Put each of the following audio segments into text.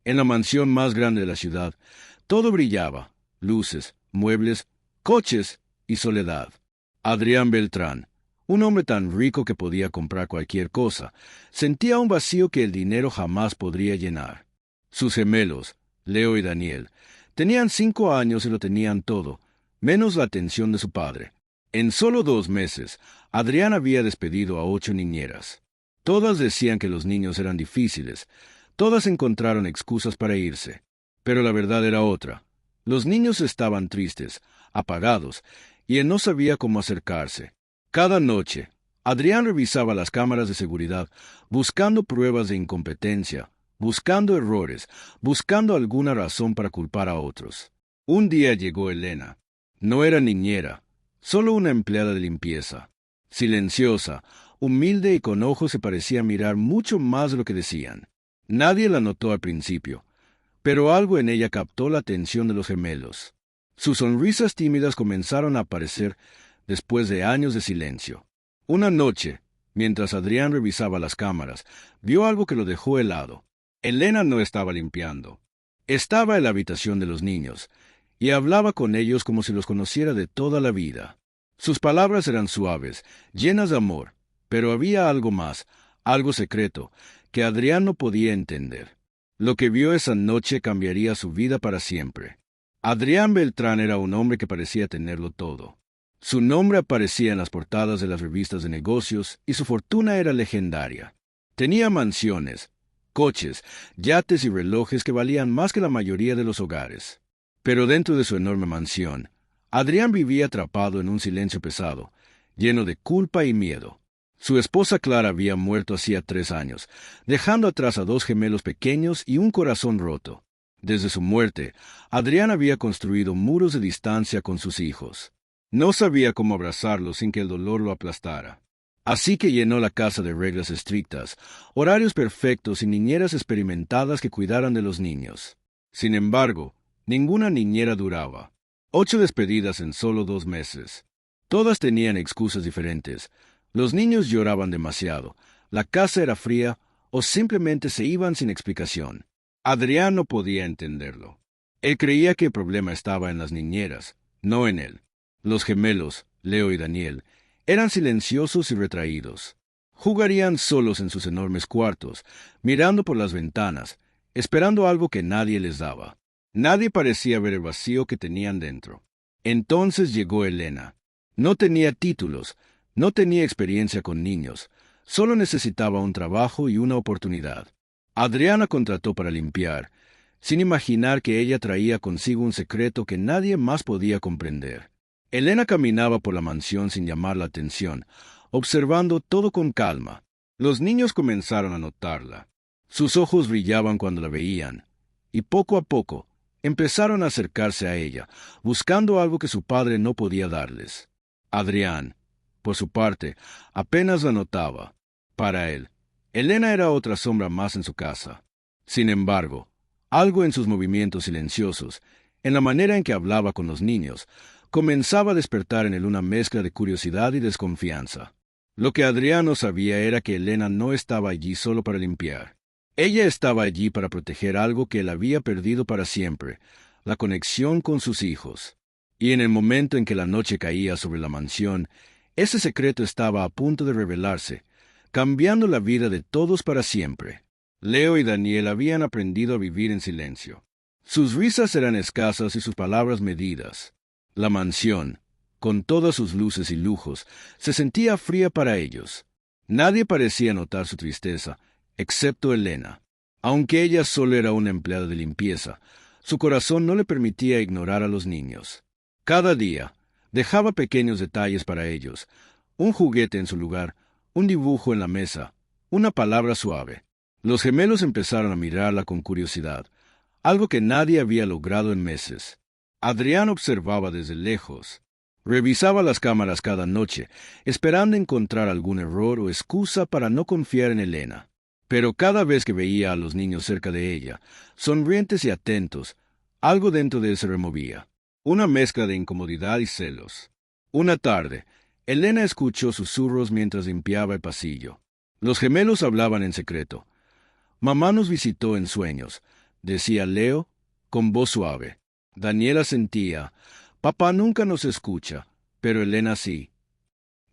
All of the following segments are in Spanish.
En la mansión más grande de la ciudad, todo brillaba: luces, muebles, coches y soledad. Adrián Beltrán, un hombre tan rico que podía comprar cualquier cosa, sentía un vacío que el dinero jamás podría llenar. Sus gemelos, Leo y Daniel, tenían 5 años y lo tenían todo, menos la atención de su padre. En solo 2 meses, Adrián había despedido a 8 niñeras. Todas decían que los niños eran difíciles, todas encontraron excusas para irse. Pero la verdad era otra. Los niños estaban tristes, apagados, y él no sabía cómo acercarse. Cada noche, Adrián revisaba las cámaras de seguridad, buscando pruebas de incompetencia, buscando errores, buscando alguna razón para culpar a otros. Un día llegó Elena. No era niñera, solo una empleada de limpieza. Silenciosa, humilde y con ojos que parecía mirar mucho más de lo que decían. Nadie la notó al principio, pero algo en ella captó la atención de los gemelos. Sus sonrisas tímidas comenzaron a aparecer después de años de silencio. Una noche, mientras Adrián revisaba las cámaras, vio algo que lo dejó helado. Elena no estaba limpiando. Estaba en la habitación de los niños, y hablaba con ellos como si los conociera de toda la vida. Sus palabras eran suaves, llenas de amor, pero había algo más, algo secreto, que Adrián no podía entender. Lo que vio esa noche cambiaría su vida para siempre. Adrián Beltrán era un hombre que parecía tenerlo todo. Su nombre aparecía en las portadas de las revistas de negocios y su fortuna era legendaria. Tenía mansiones, coches, yates y relojes que valían más que la mayoría de los hogares. Pero dentro de su enorme mansión, Adrián vivía atrapado en un silencio pesado, lleno de culpa y miedo. Su esposa Clara había muerto hacía 3 años, dejando atrás a 2 gemelos pequeños y un corazón roto. Desde su muerte, Adrián había construido muros de distancia con sus hijos. No sabía cómo abrazarlos sin que el dolor lo aplastara. Así que llenó la casa de reglas estrictas, horarios perfectos y niñeras experimentadas que cuidaran de los niños. Sin embargo, ninguna niñera duraba. 8 despedidas en solo 2 meses. Todas tenían excusas diferentes. Los niños lloraban demasiado, la casa era fría o simplemente se iban sin explicación. Adrián no podía entenderlo. Él creía que el problema estaba en las niñeras, no en él. Los gemelos, Leo y Daniel, eran silenciosos y retraídos. Jugarían solos en sus enormes cuartos, mirando por las ventanas, esperando algo que nadie les daba. Nadie parecía ver el vacío que tenían dentro. Entonces llegó Elena. No tenía títulos, no tenía experiencia con niños, solo necesitaba un trabajo y una oportunidad. Adrián la contrató para limpiar, sin imaginar que ella traía consigo un secreto que nadie más podía comprender. Elena caminaba por la mansión sin llamar la atención, observando todo con calma. Los niños comenzaron a notarla. Sus ojos brillaban cuando la veían, y poco a poco empezaron a acercarse a ella, buscando algo que su padre no podía darles. Adrián, por su parte, apenas la notaba. Para él, Elena era otra sombra más en su casa. Sin embargo, algo en sus movimientos silenciosos, en la manera en que hablaba con los niños, comenzaba a despertar en él una mezcla de curiosidad y desconfianza. Lo que Adrián no sabía era que Elena no estaba allí solo para limpiar. Ella estaba allí para proteger algo que él había perdido para siempre, la conexión con sus hijos. Y en el momento en que la noche caía sobre la mansión, ese secreto estaba a punto de revelarse, cambiando la vida de todos para siempre. Leo y Daniel habían aprendido a vivir en silencio. Sus risas eran escasas y sus palabras medidas. La mansión, con todas sus luces y lujos, se sentía fría para ellos. Nadie parecía notar su tristeza, excepto Elena. Aunque ella solo era una empleada de limpieza, su corazón no le permitía ignorar a los niños. Cada día, dejaba pequeños detalles para ellos, un juguete en su lugar, un dibujo en la mesa, una palabra suave. Los gemelos empezaron a mirarla con curiosidad, algo que nadie había logrado en meses. Adrián observaba desde lejos. Revisaba las cámaras cada noche, esperando encontrar algún error o excusa para no confiar en Elena. Pero cada vez que veía a los niños cerca de ella, sonrientes y atentos, algo dentro de él se removía. Una mezcla de incomodidad y celos. Una tarde, Elena escuchó susurros mientras limpiaba el pasillo. Los gemelos hablaban en secreto. Mamá nos visitó en sueños, decía Leo, con voz suave. Daniela sentía, papá nunca nos escucha, pero Elena sí.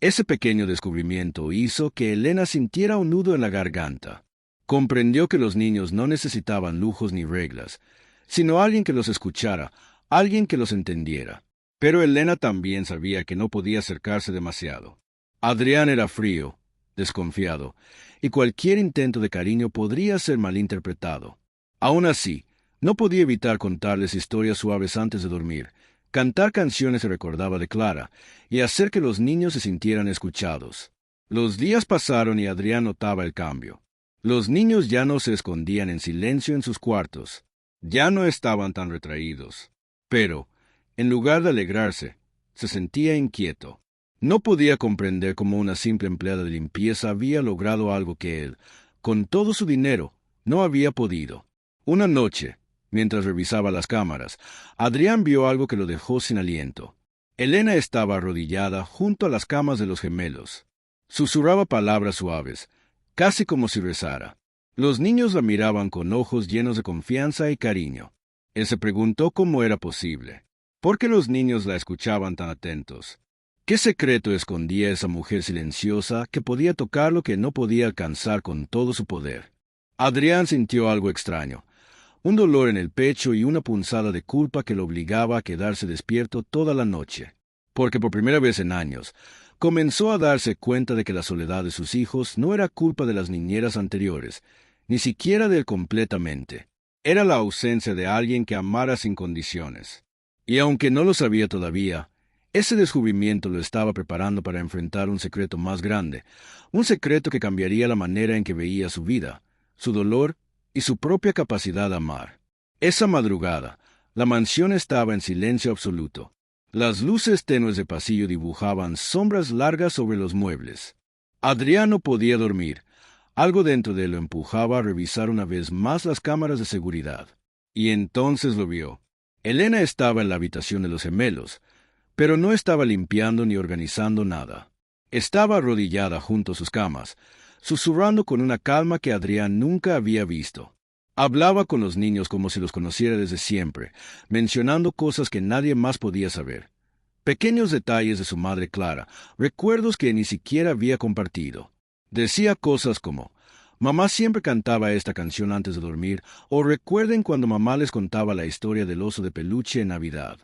Ese pequeño descubrimiento hizo que Elena sintiera un nudo en la garganta. Comprendió que los niños no necesitaban lujos ni reglas, sino alguien que los escuchara, alguien que los entendiera. Pero Elena también sabía que no podía acercarse demasiado. Adrián era frío, desconfiado, y cualquier intento de cariño podría ser malinterpretado. Aún así, no podía evitar contarles historias suaves antes de dormir, cantar canciones que recordaba de Clara, y hacer que los niños se sintieran escuchados. Los días pasaron y Adrián notaba el cambio. Los niños ya no se escondían en silencio en sus cuartos. Ya no estaban tan retraídos. Pero, en lugar de alegrarse, se sentía inquieto. No podía comprender cómo una simple empleada de limpieza había logrado algo que él, con todo su dinero, no había podido. Una noche, mientras revisaba las cámaras, Adrián vio algo que lo dejó sin aliento. Elena estaba arrodillada junto a las camas de los gemelos. Susurraba palabras suaves, casi como si rezara. Los niños la miraban con ojos llenos de confianza y cariño. Él se preguntó cómo era posible. ¿Por qué los niños la escuchaban tan atentos? ¿Qué secreto escondía esa mujer silenciosa que podía tocar lo que no podía alcanzar con todo su poder? Adrián sintió algo extraño, un dolor en el pecho y una punzada de culpa que lo obligaba a quedarse despierto toda la noche. Porque por primera vez en años, comenzó a darse cuenta de que la soledad de sus hijos no era culpa de las niñeras anteriores, ni siquiera de él completamente. Era la ausencia de alguien que amara sin condiciones. Y aunque no lo sabía todavía, ese descubrimiento lo estaba preparando para enfrentar un secreto más grande, un secreto que cambiaría la manera en que veía su vida, su dolor y su propia capacidad de amar. Esa madrugada, la mansión estaba en silencio absoluto. Las luces tenues de pasillo dibujaban sombras largas sobre los muebles. Adrián no podía dormir. Algo dentro de él lo empujaba a revisar una vez más las cámaras de seguridad. Y entonces lo vio. Elena estaba en la habitación de los gemelos, pero no estaba limpiando ni organizando nada. Estaba arrodillada junto a sus camas, susurrando con una calma que Adrián nunca había visto. Hablaba con los niños como si los conociera desde siempre, mencionando cosas que nadie más podía saber. Pequeños detalles de su madre Clara, recuerdos que ni siquiera había compartido. Decía cosas como, mamá siempre cantaba esta canción antes de dormir, o recuerden cuando mamá les contaba la historia del oso de peluche en Navidad.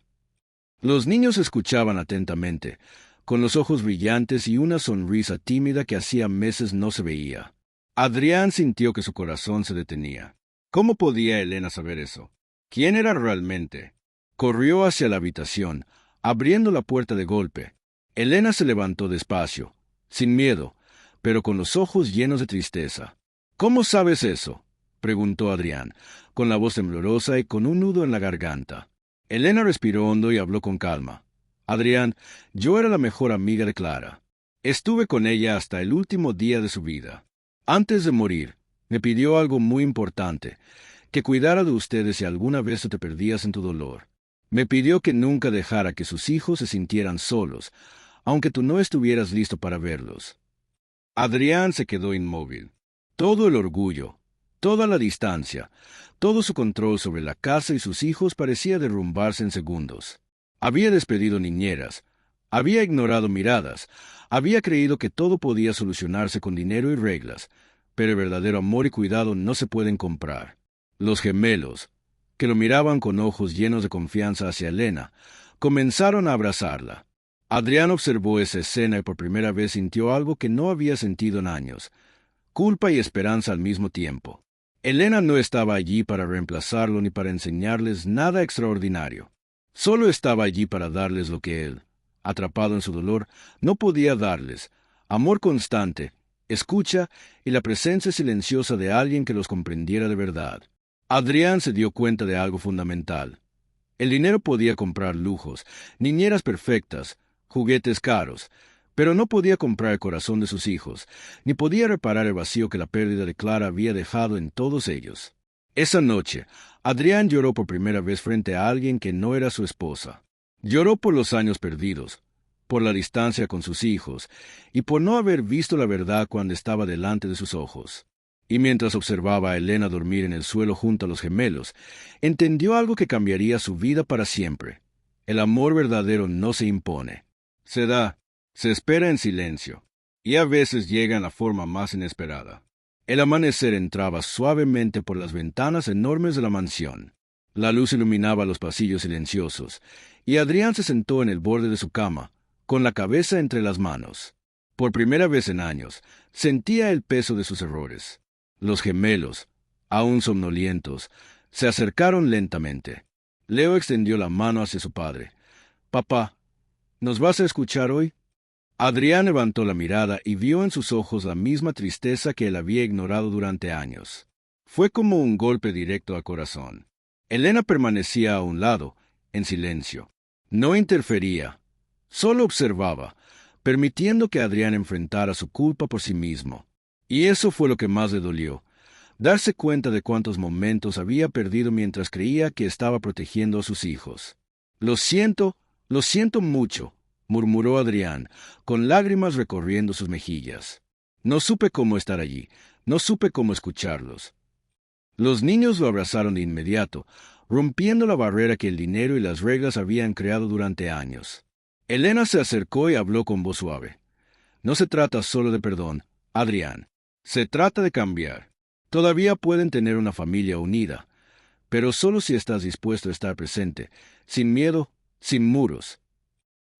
Los niños escuchaban atentamente, con los ojos brillantes y una sonrisa tímida que hacía meses no se veía. Adrián sintió que su corazón se detenía. ¿Cómo podía Elena saber eso? ¿Quién era realmente? Corrió hacia la habitación, abriendo la puerta de golpe. Elena se levantó despacio, sin miedo, pero con los ojos llenos de tristeza. ¿Cómo sabes eso?, preguntó Adrián, con la voz temblorosa y con un nudo en la garganta. Elena respiró hondo y habló con calma. Adrián, yo era la mejor amiga de Clara. Estuve con ella hasta el último día de su vida. Antes de morir, me pidió algo muy importante, que cuidara de ustedes si alguna vez te perdías en tu dolor. Me pidió que nunca dejara que sus hijos se sintieran solos, aunque tú no estuvieras listo para verlos. Adrián se quedó inmóvil. Todo el orgullo, toda la distancia, todo su control sobre la casa y sus hijos parecía derrumbarse en segundos. Había despedido niñeras, había ignorado miradas, había creído que todo podía solucionarse con dinero y reglas, pero el verdadero amor y cuidado no se pueden comprar. Los gemelos, que lo miraban con ojos llenos de confianza hacia Elena, comenzaron a abrazarla. Adrián observó esa escena y por primera vez sintió algo que no había sentido en años, culpa y esperanza al mismo tiempo. Elena no estaba allí para reemplazarlo ni para enseñarles nada extraordinario. Solo estaba allí para darles lo que él, atrapado en su dolor, no podía darles: amor constante, escucha y la presencia silenciosa de alguien que los comprendiera de verdad. Adrián se dio cuenta de algo fundamental. El dinero podía comprar lujos, niñeras perfectas, juguetes caros, pero no podía comprar el corazón de sus hijos, ni podía reparar el vacío que la pérdida de Clara había dejado en todos ellos. Esa noche, Adrián lloró por primera vez frente a alguien que no era su esposa. Lloró por los años perdidos, por la distancia con sus hijos, y por no haber visto la verdad cuando estaba delante de sus ojos. Y mientras observaba a Elena dormir en el suelo junto a los gemelos, entendió algo que cambiaría su vida para siempre. El amor verdadero no se impone. Se da, se espera en silencio, y a veces llega en la forma más inesperada. El amanecer entraba suavemente por las ventanas enormes de la mansión. La luz iluminaba los pasillos silenciosos, y Adrián se sentó en el borde de su cama, con la cabeza entre las manos. Por primera vez en años, sentía el peso de sus errores. Los gemelos, aún somnolientos, se acercaron lentamente. Leo extendió la mano hacia su padre. «Papá, ¿nos vas a escuchar hoy?» Adrián levantó la mirada y vio en sus ojos la misma tristeza que él había ignorado durante años. Fue como un golpe directo al corazón. Elena permanecía a un lado, en silencio. No interfería, solo observaba, permitiendo que Adrián enfrentara su culpa por sí mismo. Y eso fue lo que más le dolió, darse cuenta de cuántos momentos había perdido mientras creía que estaba protegiendo a sus hijos. Lo siento mucho», murmuró Adrián, con lágrimas recorriendo sus mejillas. «No supe cómo estar allí, no supe cómo escucharlos». Los niños lo abrazaron de inmediato, rompiendo la barrera que el dinero y las reglas habían creado durante años. Elena se acercó y habló con voz suave. «No se trata solo de perdón, Adrián. Se trata de cambiar. Todavía pueden tener una familia unida, pero solo si estás dispuesto a estar presente, sin miedo, sin muros».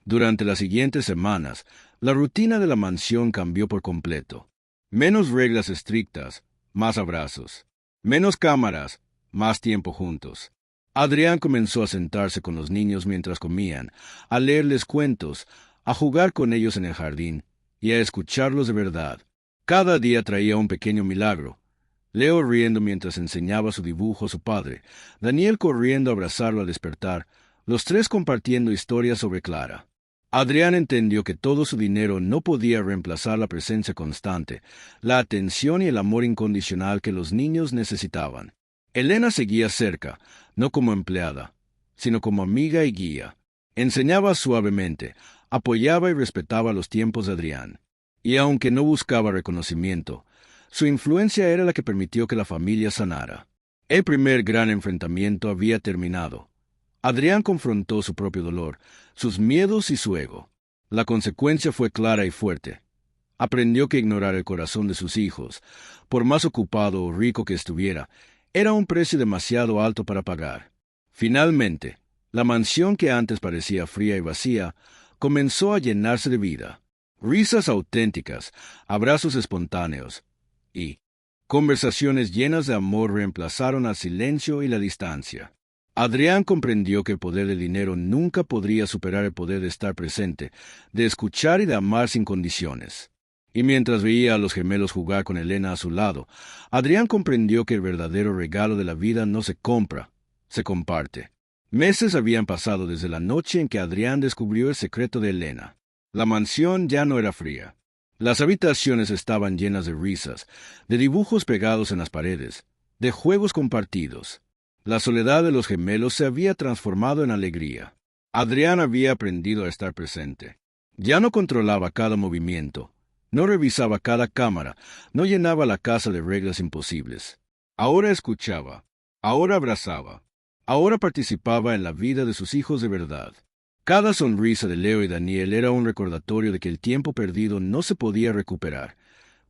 Durante las siguientes semanas, la rutina de la mansión cambió por completo. Menos reglas estrictas, más abrazos. Menos cámaras, más tiempo juntos. Adrián comenzó a sentarse con los niños mientras comían, a leerles cuentos, a jugar con ellos en el jardín y a escucharlos de verdad. Cada día traía un pequeño milagro. Leo riendo mientras enseñaba su dibujo a su padre, Daniel corriendo a abrazarlo al despertar, los tres compartiendo historias sobre Clara. Adrián entendió que todo su dinero no podía reemplazar la presencia constante, la atención y el amor incondicional que los niños necesitaban. Elena seguía cerca, no como empleada, sino como amiga y guía. Enseñaba suavemente, apoyaba y respetaba los tiempos de Adrián. Y aunque no buscaba reconocimiento, su influencia era la que permitió que la familia sanara. El primer gran enfrentamiento había terminado. Adrián confrontó su propio dolor, sus miedos y su ego. La consecuencia fue clara y fuerte. Aprendió que ignorar el corazón de sus hijos, por más ocupado o rico que estuviera, era un precio demasiado alto para pagar. Finalmente, la mansión que antes parecía fría y vacía, comenzó a llenarse de vida. Risas auténticas, abrazos espontáneos y conversaciones llenas de amor reemplazaron al silencio y la distancia. Adrián comprendió que el poder del dinero nunca podría superar el poder de estar presente, de escuchar y de amar sin condiciones. Y mientras veía a los gemelos jugar con Elena a su lado, Adrián comprendió que el verdadero regalo de la vida no se compra, se comparte. Meses habían pasado desde la noche en que Adrián descubrió el secreto de Elena. La mansión ya no era fría. Las habitaciones estaban llenas de risas, de dibujos pegados en las paredes, de juegos compartidos. La soledad de los gemelos se había transformado en alegría. Adrián había aprendido a estar presente. Ya no controlaba cada movimiento, no revisaba cada cámara, no llenaba la casa de reglas imposibles. Ahora escuchaba, ahora abrazaba, ahora participaba en la vida de sus hijos de verdad. Cada sonrisa de Leo y Daniel era un recordatorio de que el tiempo perdido no se podía recuperar,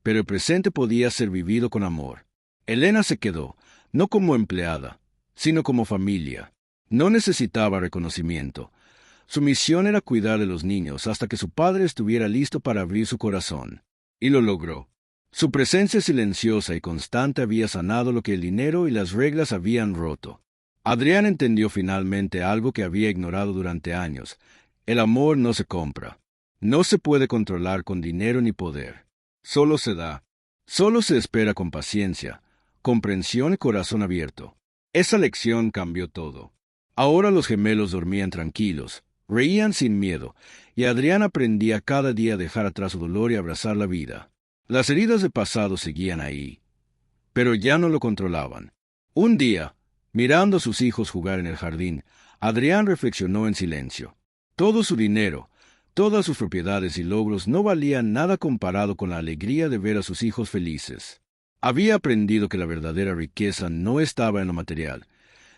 pero el presente podía ser vivido con amor. Elena se quedó, no como empleada, sino como familia. No necesitaba reconocimiento. Su misión era cuidar de los niños hasta que su padre estuviera listo para abrir su corazón. Y lo logró. Su presencia silenciosa y constante había sanado lo que el dinero y las reglas habían roto. Adrián entendió finalmente algo que había ignorado durante años. El amor no se compra. No se puede controlar con dinero ni poder. Solo se da. Solo se espera con paciencia, comprensión y corazón abierto. Esa lección cambió todo. Ahora los gemelos dormían tranquilos, reían sin miedo, y Adrián aprendía cada día a dejar atrás su dolor y abrazar la vida. Las heridas del pasado seguían ahí, pero ya no lo controlaban. Un día, mirando a sus hijos jugar en el jardín, Adrián reflexionó en silencio. Todo su dinero, todas sus propiedades y logros no valían nada comparado con la alegría de ver a sus hijos felices. Había aprendido que la verdadera riqueza no estaba en lo material,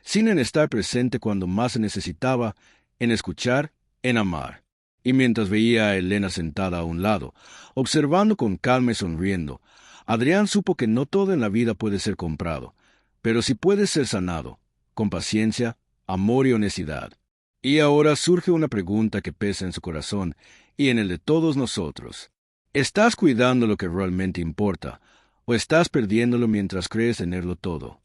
sino en estar presente cuando más se necesitaba, en escuchar, en amar. Y mientras veía a Elena sentada a un lado, observando con calma y sonriendo, Adrián supo que no todo en la vida puede ser comprado, pero sí puede ser sanado, con paciencia, amor y honestidad. Y ahora surge una pregunta que pesa en su corazón y en el de todos nosotros. ¿Estás cuidando lo que realmente importa, o estás perdiéndolo mientras crees tenerlo todo?